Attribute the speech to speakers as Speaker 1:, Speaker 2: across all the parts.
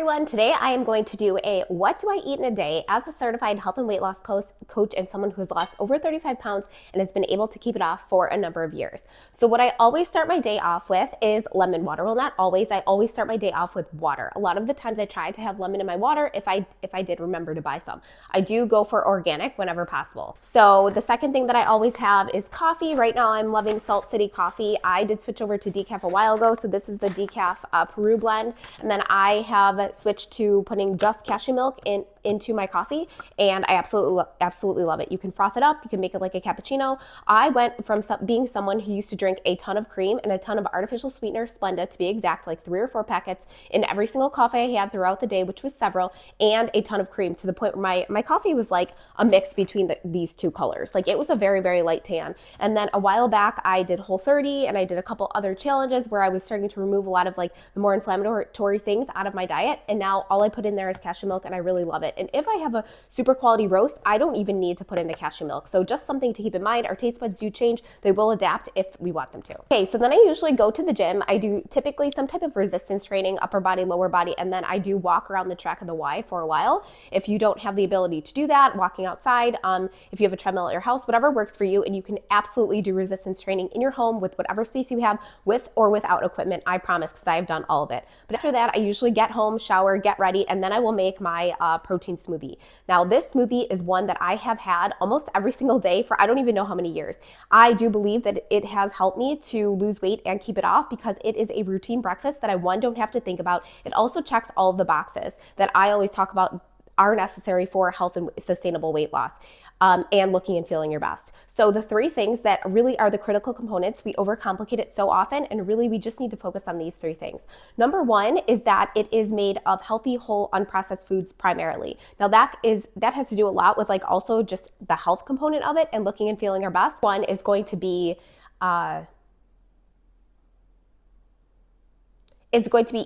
Speaker 1: Everyone, today I am going to do a what do I eat in a day as a certified health and weight loss coach and someone who has lost over 35 pounds and has been able to keep it off for a number of years. So what I always start my day off with is lemon water. Well, not always. I always start my day off with water. A lot of the times I try to have lemon in my water if I did remember to buy some. I do go for organic whenever possible. So the second thing that I always have is coffee. Right now I'm loving Salt City coffee. I did switch over to decaf a while ago. So this is the decaf Peru blend. And then I have switched to putting just cashew milk into my coffee, and I absolutely love it. You can froth it up, you can make it like a cappuccino. I went from being someone who used to drink a ton of cream and a ton of artificial sweetener, Splenda to be exact, like 3 or 4 packets in every single coffee I had throughout the day, which was several, and a ton of cream, to the point where my coffee was like a mix between these two colors. Like, it was a very, very light tan. And then a while back I did Whole30 and I did a couple other challenges where I was starting to remove a lot of like the more inflammatory things out of my diet, and now all I put in there is cashew milk, and I really love it. And if I have a super quality roast, I don't even need to put in the cashew milk. So just something to keep in mind. Our taste buds do change. They will adapt if we want them to. Okay, so then I usually go to the gym. I do typically some type of resistance training, upper body, lower body, and then I do walk around the track of the Y for a while. If you don't have the ability to do that, walking outside, if you have a treadmill at your house, whatever works for you, and you can absolutely do resistance training in your home with whatever space you have, with or without equipment, I promise, because I've done all of it. But after that, I usually get home, shower, get ready, and then I will make my protein smoothie. Now, this smoothie is one that I have had almost every single day for I don't even know how many years. I do believe that it has helped me to lose weight and keep it off because it is a routine breakfast that I, one, don't have to think about. It also checks all of the boxes that I always talk about are necessary for health and sustainable weight loss. And looking and feeling your best. So the 3 things that really are the critical components, we overcomplicate it so often, and really we just need to focus on these 3 things. Number 1 is that it is made of healthy, whole, unprocessed foods primarily. Now that has to do a lot with like also just the health component of it and looking and feeling our best. One is going to be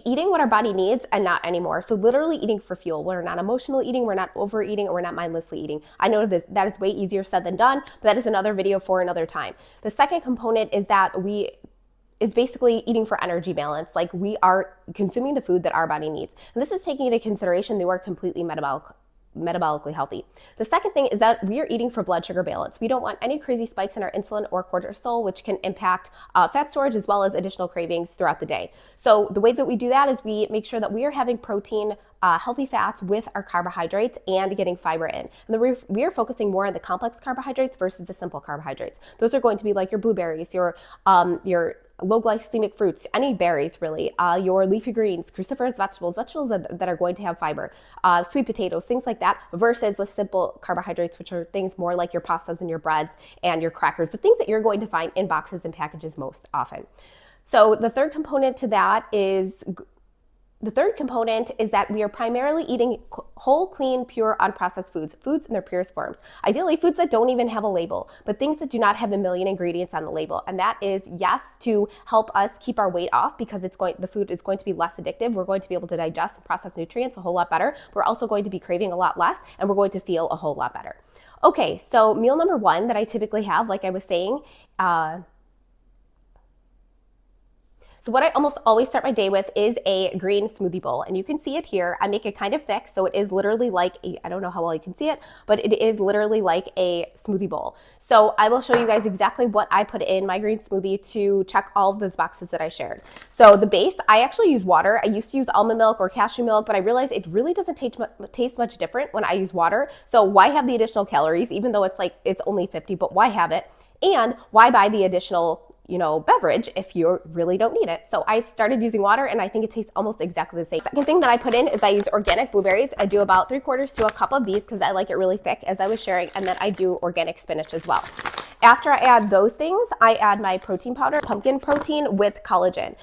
Speaker 1: eating what our body needs and not anymore. So literally eating for fuel. We're not emotional eating, we're not overeating, or we're not mindlessly eating. I know that is way easier said than done, but that is another video for another time. The second component is that is basically eating for energy balance. Like, we are consuming the food that our body needs. And this is taking into consideration that we're completely metabolically healthy. The second thing is that we are eating for blood sugar balance. We don't want any crazy spikes in our insulin or cortisol, which can impact fat storage as well as additional cravings throughout the day. So the way that we do that is we make sure that we are having protein, healthy fats with our carbohydrates, and getting fiber in. And we are focusing more on the complex carbohydrates versus the simple carbohydrates. Those are going to be like your blueberries, your low glycemic fruits, any berries really, your leafy greens, cruciferous vegetables that are going to have fiber, sweet potatoes, things like that, versus the simple carbohydrates, which are things more like your pastas and your breads and your crackers, the things that you're going to find in boxes and packages most often. So the third component is that we are primarily eating whole, clean, pure, unprocessed foods in their purest forms. Ideally, foods that don't even have a label, but things that do not have a million ingredients on the label. And that is, yes, to help us keep our weight off, because the food is going to be less addictive. We're going to be able to digest and process nutrients a whole lot better. We're also going to be craving a lot less, and we're going to feel a whole lot better. Okay, so meal number 1 that I typically have, like I was saying, so what I almost always start my day with is a green smoothie bowl. And you can see it here. I make it kind of thick, so it is literally like I don't know how well you can see it, but it is literally like a smoothie bowl. So I will show you guys exactly what I put in my green smoothie to check all of those boxes that I shared. So the base, I actually use water. I used to use almond milk or cashew milk, but I realized it really doesn't taste much different when I use water. So why have the additional calories, even though it's only 50, but why have it? And why buy the additional beverage if you really don't need it? So I started using water, and I think it tastes almost exactly the same. Second thing that I put in is I use organic blueberries. I do about 3/4 to a cup of these because I like it really thick, as I was sharing, and then I do organic spinach as well. After I add those things, I add my protein powder, pumpkin protein with collagen.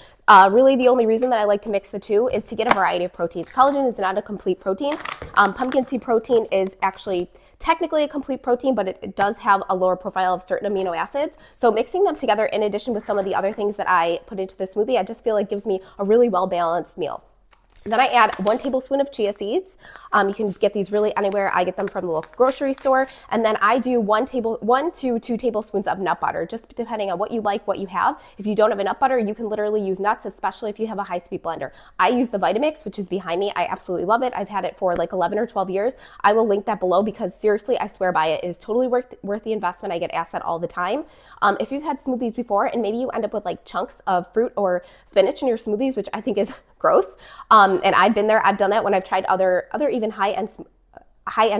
Speaker 1: Really, the only reason that I like to mix the two is to get a variety of proteins. Collagen is not a complete protein. Pumpkin seed protein is actually technically a complete protein, but it does have a lower profile of certain amino acids. So mixing them together in addition with some of the other things that I put into the smoothie, I just feel like gives me a really well-balanced meal. Then I add 1 tablespoon of chia seeds. You can get these really anywhere. I get them from the local grocery store. And then I do 1 to 2 tablespoons of nut butter, just depending on what you like, what you have. If you don't have a nut butter, you can literally use nuts, especially if you have a high-speed blender. I use the Vitamix, which is behind me. I absolutely love it. I've had it for like 11 or 12 years. I will link that below because seriously, I swear by it. It is totally worth the investment. I get asked that all the time. If you've had smoothies before and maybe you end up with like chunks of fruit or spinach in your smoothies, which I think is gross. And I've been there. I've done that when I've tried other even high-end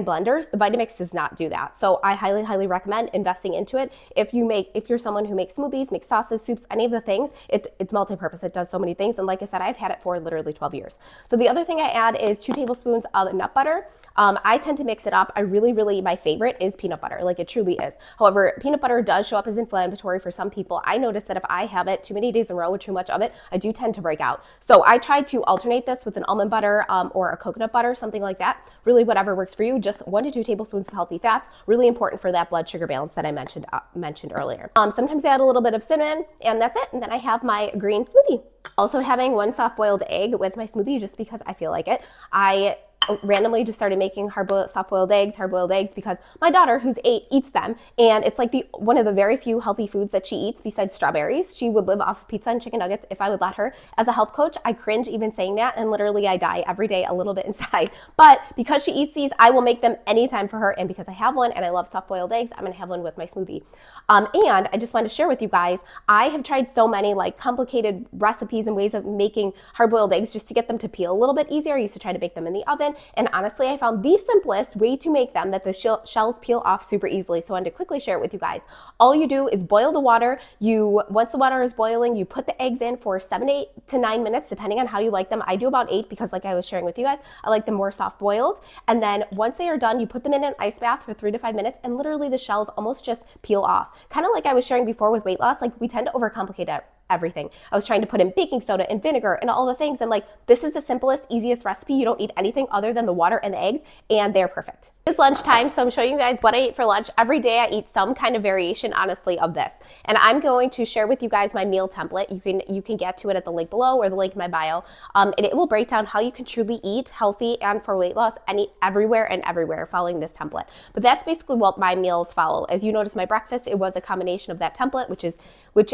Speaker 1: blenders. The Vitamix does not do that. So I highly recommend investing into it. If you're someone who makes smoothies, makes sauces, soups, any of the things, it's multi-purpose. It does so many things. And like I said, I've had it for literally 12 years. So the other thing I add is 2 tablespoons of nut butter. I tend to mix it up. My favorite is peanut butter. Like, it truly is. However, peanut butter does show up as inflammatory for some people. I notice that if I have it too many days in a row with too much of it, I do tend to break out. So I try to alternate this with an almond butter or a coconut butter, something like that. Really, whatever works for you. Just 1 to 2 tablespoons of healthy fats. Really important for that blood sugar balance that I mentioned earlier. Sometimes I add a little bit of cinnamon, and that's it. And then I have my green smoothie. Also having 1 soft-boiled egg with my smoothie just because I feel like it. I randomly just started making soft-boiled eggs because my daughter, who's 8, eats them, and it's like one of the very few healthy foods that she eats besides strawberries. She would live off of pizza and chicken nuggets if I would let her. As a health coach, I cringe even saying that, and literally I die every day a little bit inside. But because she eats these, I will make them anytime for her, and because I have one and I love soft-boiled eggs, I'm gonna have one with my smoothie. And I just wanted to share with you guys, I have tried so many like complicated recipes and ways of making hard-boiled eggs just to get them to peel a little bit easier. I used to try to bake them in the oven, and honestly, I found the simplest way to make them that the shells peel off super easily. So I wanted to quickly share it with you guys. All you do is boil the water. Once the water is boiling, you put the eggs in for 7 to 9 minutes, depending on how you like them. I do about 8 because, like I was sharing with you guys, I like them more soft-boiled. And then once they are done, you put them in an ice bath for 3 to 5 minutes, and literally the shells almost just peel off. Kind of like I was sharing before with weight loss, like we tend to overcomplicate everything. I was trying to put in baking soda and vinegar and all the things, and like this is the simplest, easiest recipe. You don't need anything other than the water and the eggs, and they're perfect. It's lunchtime, so I'm showing you guys what I eat for lunch. Every day I eat some kind of variation, honestly, of this. And I'm going to share with you guys my meal template. You can get to it at the link below or the link in my bio. And it will break down how you can truly eat healthy and for weight loss everywhere following this template. But that's basically what my meals follow. As you notice, my breakfast, it was a combination of that template, which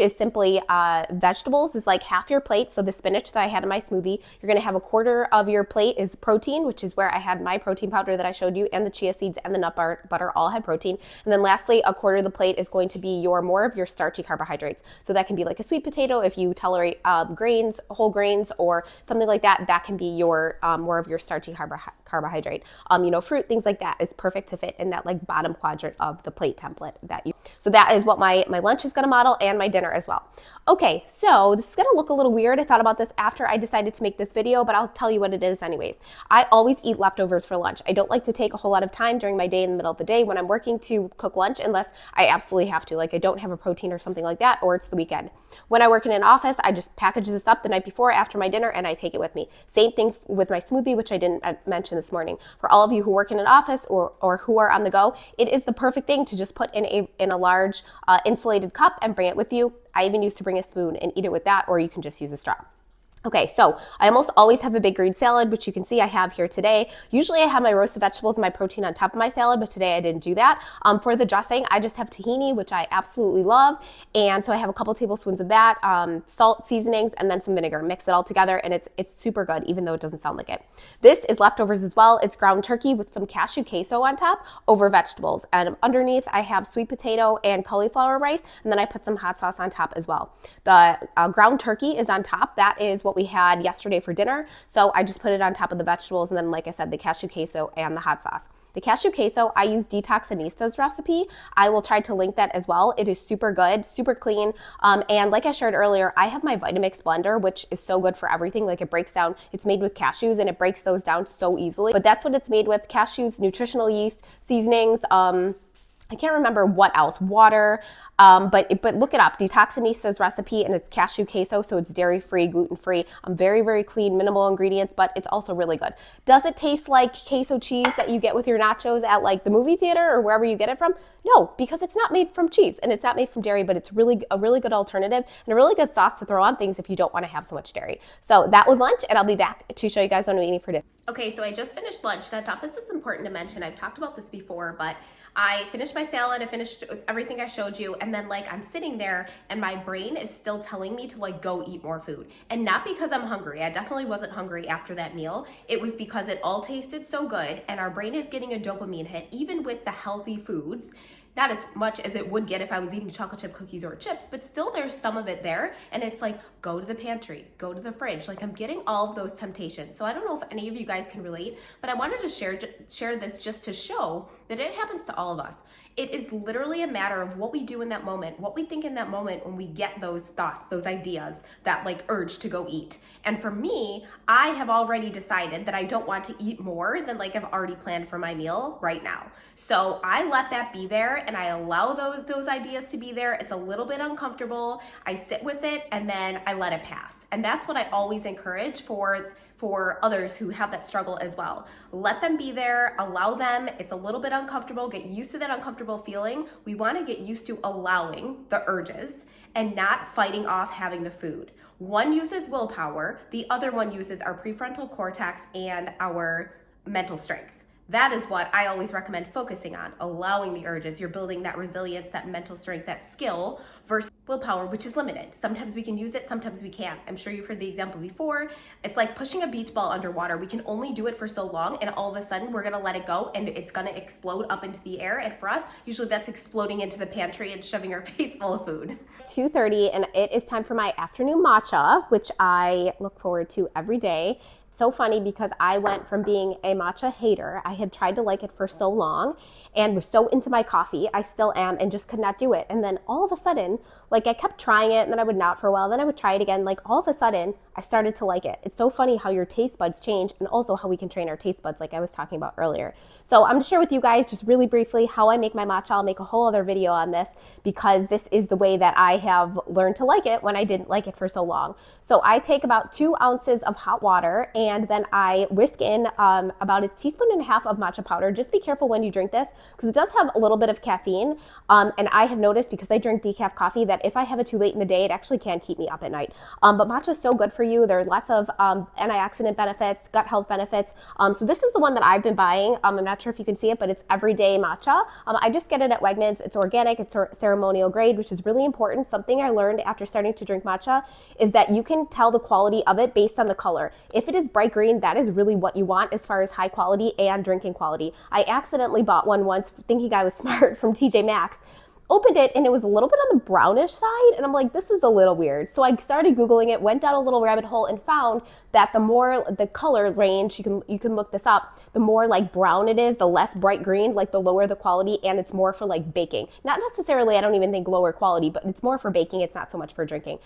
Speaker 1: is simply vegetables is like half your plate. So the spinach that I had in my smoothie, you're gonna have a quarter of your plate is protein, which is where I had my protein powder that I showed you, and the chia seeds and the nut butter all have protein. And then lastly, a quarter of the plate is going to be more of your starchy carbohydrates. So that can be like a sweet potato if you tolerate grains, whole grains, or something like that. That can be your more of your starchy carbohydrate. Fruit, things like that is perfect to fit in that like bottom quadrant of the plate template So that is what my lunch is gonna model, and my dinner as well. Okay, so this is gonna look a little weird. I thought about this after I decided to make this video, but I'll tell you what it is anyways. I always eat leftovers for lunch. I don't like to take a whole lot of time during my day in the middle of the day when I'm working to cook lunch unless I absolutely have to, like I don't have a protein or something like that, or it's the weekend. When I work in an office, I just package this up the night before after my dinner and I take it with me. Same thing with my smoothie, which I didn't mention this morning. For all of you who work in an office or who are on the go, it is the perfect thing to just put in a large insulated cup and bring it with you. I even used to bring a spoon and eat it with that, or you can just use a straw. Okay, so I almost always have a big green salad, which you can see I have here today. Usually I have my roasted vegetables and my protein on top of my salad, but today I didn't do that. For the dressing, I just have tahini, which I absolutely love. And so I have a couple tablespoons of that, salt, seasonings, and then some vinegar. Mix it all together, and it's super good, even though it doesn't sound like it. This is leftovers as well. It's ground turkey with some cashew queso on top over vegetables. And underneath, I have sweet potato and cauliflower rice, and then I put some hot sauce on top as well. The ground turkey is on top. That is what we had yesterday for dinner. So I just put it on top of the vegetables, and then, like I said, the cashew queso and the hot sauce. The cashew queso, I use Detoxinista's recipe. I will try to link that as well. It is super good, super clean. And like I shared earlier, I have my Vitamix blender, which is so good for everything. Like it breaks down, it's made with cashews and it breaks those down so easily. But that's what it's made with: cashews, nutritional yeast, seasonings, I can't remember what else, water, but look it up, Detoxinistas recipe, and it's cashew queso, so it's dairy-free, gluten-free, very, very clean, minimal ingredients, but it's also really good. Does it taste like queso cheese that you get with your nachos at like the movie theater or wherever you get it from? No, because it's not made from cheese and it's not made from dairy, but it's really a really good alternative and a really good sauce to throw on things if you don't want to have so much dairy. So that was lunch, and I'll be back to show you guys what I'm eating for dinner. Okay, so I just finished lunch, and I thought this is important to mention. I've talked about this before, but I finished my salad, I finished everything I showed you, and then like I'm sitting there and my brain is still telling me to like go eat more food. And not because I'm hungry. I definitely wasn't hungry after that meal. It was because it all tasted so good and our brain is getting a dopamine hit even with the healthy foods. Not as much as it would get if I was eating chocolate chip cookies or chips, but still there's some of it there. And it's like, go to the pantry, go to the fridge. Like I'm getting all of those temptations. So I don't know if any of you guys can relate, but I wanted to share this just to show that it happens to all of us. It is literally a matter of what we do in that moment, what we think in that moment when we get those thoughts, those ideas, that like urge to go eat. And for me, I have already decided that I don't want to eat more than like I've already planned for my meal right now. So I let that be there and I allow those ideas to be there. It's a little bit uncomfortable. I sit with it and then I let it pass. And that's what I always encourage for others who have that struggle as well. Let them be there, allow them. It's a little bit uncomfortable. Get used to that uncomfortable feeling. We want to get used to allowing the urges and not fighting off having the food. One uses willpower, the other one uses our prefrontal cortex and our mental strength. That is what I always recommend focusing on, allowing the urges. You're building that resilience, that mental strength, that skill versus willpower, which is limited. Sometimes we can use it, sometimes we can't. I'm sure you've heard the example before. It's like pushing a beach ball underwater. We can only do it for so long, and all of a sudden we're gonna let it go and it's gonna explode up into the air. And for us, usually that's exploding into the pantry and shoving our face full of food. 2:30, and it is time for my afternoon matcha, which I look forward to every day. So funny because I went from being a matcha hater. I had tried to like it for so long and was so into my coffee. I still am, and just could not do it. And then all of a sudden, like I kept trying it and then I would not for a while. Then I would try it again. Like all of a sudden, I started to like it. It's so funny how your taste buds change and also how we can train our taste buds like I was talking about earlier. So I'm gonna share with you guys just really briefly how I make my matcha. I'll make a whole other video on this because this is the way that I have learned to like it when I didn't like it for so long. So I take about 2 ounces of hot water and then I whisk in about 1.5 teaspoons of matcha powder. Just be careful when you drink this because it does have a little bit of caffeine. And I have noticed because I drink decaf coffee that if I have it too late in the day, it actually can keep me up at night. But matcha is so good for you. There are lots of antioxidant benefits, gut health benefits. So this is the one that I've been buying. I'm not sure if you can see it, but it's everyday matcha. I just get it at Wegmans. It's organic, it's ceremonial grade, which is really important. Something I learned after starting to drink matcha is that you can tell the quality of it based on the color. If it is bright green, that is really what you want as far as high quality and drinking quality. I accidentally bought one once thinking I was smart from TJ Maxx. Opened it and it was a little bit on the brownish side and I'm like, this is a little weird. So I started Googling it, went down a little rabbit hole and found that the more the color range, you can look this up, the more like brown it is, the less bright green, like the lower the quality, and it's more for like baking. Not necessarily, I don't even think lower quality, but it's more for baking. It's not so much for drinking.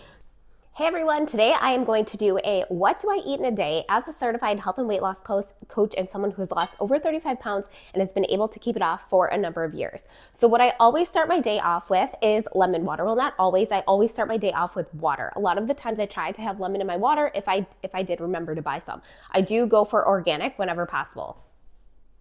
Speaker 1: Hey everyone, today I am going to do a what do I eat in a day as a certified health and weight loss coach and someone who has lost over 35 pounds and has been able to keep it off for a number of years. So what I always start my day off with is lemon water. Well, not always. I always start my day off with water. A lot of the times I try to have lemon in my water if I did remember to buy some. I do go for organic whenever possible.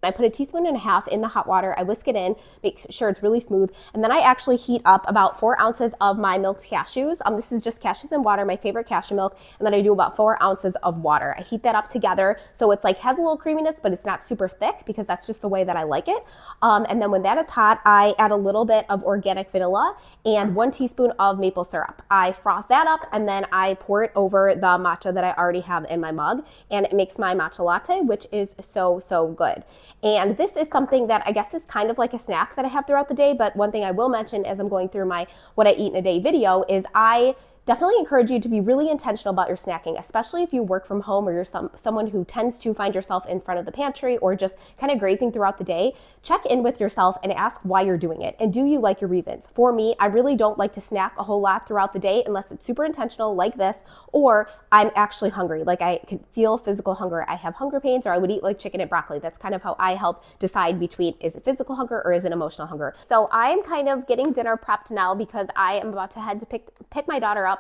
Speaker 1: I put 1.5 teaspoons in the hot water. I whisk it in, make sure it's really smooth. And then I actually heat up about 4 ounces of my milked cashews. This is just cashews and water, my favorite cashew milk. And then I do about 4 ounces of water. I heat that up together. So it's like, has a little creaminess, but it's not super thick because that's just the way that I like it. And then when that is hot, I add a little bit of organic vanilla and 1 teaspoon of maple syrup. I froth that up and then I pour it over the matcha that I already have in my mug. And it makes my matcha latte, which is so, so good. And this is something that I guess is kind of like a snack that I have throughout the day. But one thing I will mention as I'm going through my what I eat in a day video is I definitely encourage you to be really intentional about your snacking, especially if you work from home or you're someone who tends to find yourself in front of the pantry or just kind of grazing throughout the day. Check in with yourself and ask why you're doing it. And do you like your reasons? For me, I really don't like to snack a whole lot throughout the day unless it's super intentional like this, or I'm actually hungry. Like I can feel physical hunger. I have hunger pains, or I would eat like chicken and broccoli. That's kind of how I help decide between, is it physical hunger or is it emotional hunger? So I'm kind of getting dinner prepped now because I am about to head to pick my daughter up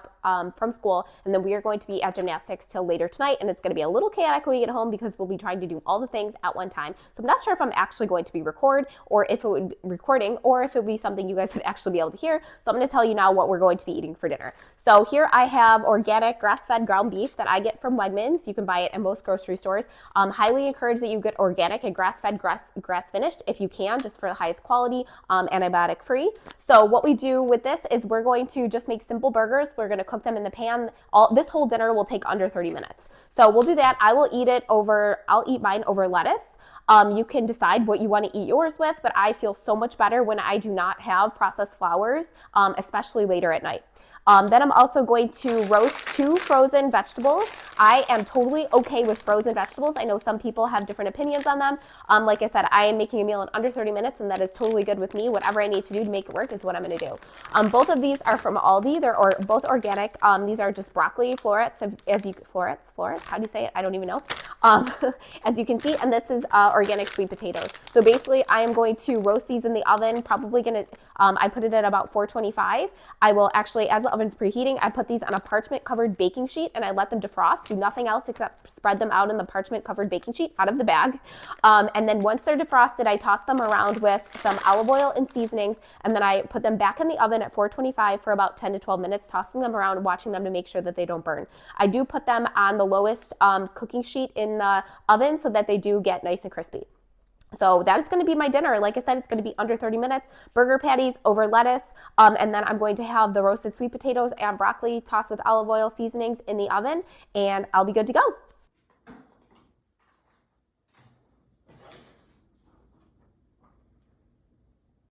Speaker 1: from school, and then we are going to be at gymnastics till later tonight, and it's going to be a little chaotic when we get home because we'll be trying to do all the things at one time. So I'm not sure if I'm actually going to be recording or if it would be something you guys would actually be able to hear. So I'm going to tell you now what we're going to be eating for dinner. So here I have organic grass-fed ground beef that I get from Wegmans. You can buy it at most grocery stores. Highly encourage that you get organic and grass-fed, grass-finished if you can, just for the highest quality, antibiotic-free. So what we do with this is we're going to just make simple burgers. We're going to cook them in the pan. This whole dinner will take under 30 minutes. So we'll do that. I'll eat mine over lettuce. You can decide what you want to eat yours with, but I feel so much better when I do not have processed flours, especially later at night. Then I'm also going to roast 2 frozen vegetables. I am totally okay with frozen vegetables. I know some people have different opinions on them. Like I said, I am making a meal in under 30 minutes, and that is totally good with me. Whatever I need to do to make it work is what I'm going to do. Both of these are from Aldi. They're both organic. These are just broccoli florets, florets. How do you say it? I don't even know. As you can see, and this is organic sweet potatoes. So basically, I am going to roast these in the oven. Probably gonna, I put it at about 425. I will actually, as the oven's preheating, I put these on a parchment covered baking sheet and I let them defrost. Do nothing else except spread them out in the parchment covered baking sheet out of the bag. And then once they're defrosted, I toss them around with some olive oil and seasonings, and then I put them back in the oven at 425 for about 10 to 12 minutes, tossing them around, watching them to make sure that they don't burn. I do put them on the lowest cooking sheet in the oven so that they do get nice and crispy. So that is going to be my dinner. Like I said, it's going to be under 30 minutes. Burger patties over lettuce, and then I'm going to have the roasted sweet potatoes and broccoli tossed with olive oil seasonings in the oven, and I'll be good to go.